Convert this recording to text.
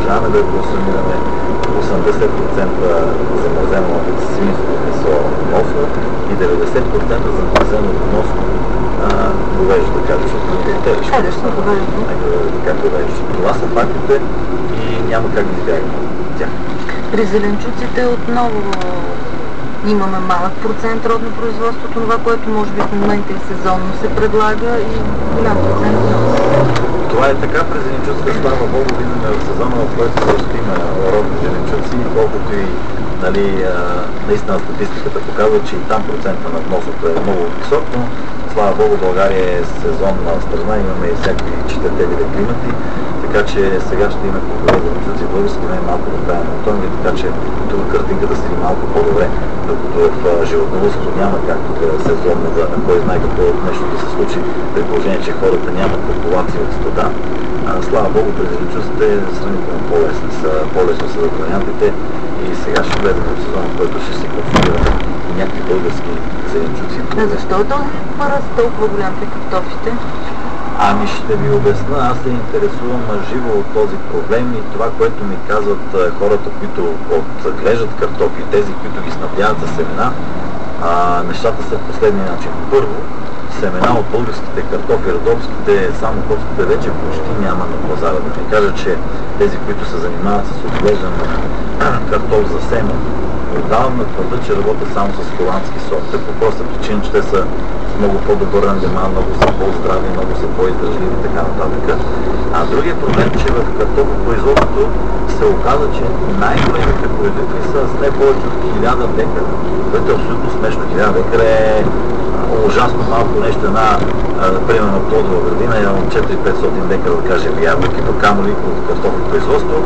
продължаваме да консумираме 80% замразено свинско месо вносно и 90% замразено вносно говеждо, да кажа, защото не телешко. Как говеждо. Това са фактите и няма как да избягаме от тях. При зеленчуците отново имаме малък процент родно производство, това, което може би в момента и сезонно се предлага и голям процент внос. Това е така при зеленчуците, слава Богу, виждаме в сезона, в който също има родни зеленчуци, колкото и наистина статистиката показва, че и там процента на вносното е много висок, но слава Богу, България е сезонна страна, имаме и всякакви четирите климати, така че сега ще има култура зеленчуци български, не е малко до края на октомври, така че тук картинката седи малко по-добре, докато в животновъдството няма както да е сезонно, да кой знае какво нещо да се случи, при положение, че хората нямат популация от стада. Слава Богу, при зеленчуците сравнително по-лесно са вариантите и сега ще влезем в сезона, в който ще се консумираме и някакви български зеленчуци. Защо е този ръст толкова голям при картофите? Ами ще ви обясна, аз се интересувам живо от този проблем и това, което ми казват хората, които отглеждат картофи, тези, които ги снабдяват за семена, нещата са в последния начин. Първо, семена от българските картофи, родопските, самоходските вече почти няма на пазара. Да не кажа, че тези, които се занимават с отглеждане на картоф за семен, отдавна твърда, че работят само с холандски сорт. По проста причина, че те са с много по-добър рандеман, много са по-здрави, много са по-издържливи и така нататък. А другия проблем, че в картофопроизводството се оказа, че най-големите производители са с не повече от 1000 декара, което е абсолютно смешно. 1000 декара е ужасно малко нещо, примерно плодова градина, от 400-500 декара, да кажем, ябълки, до камъни от картофопроизводство.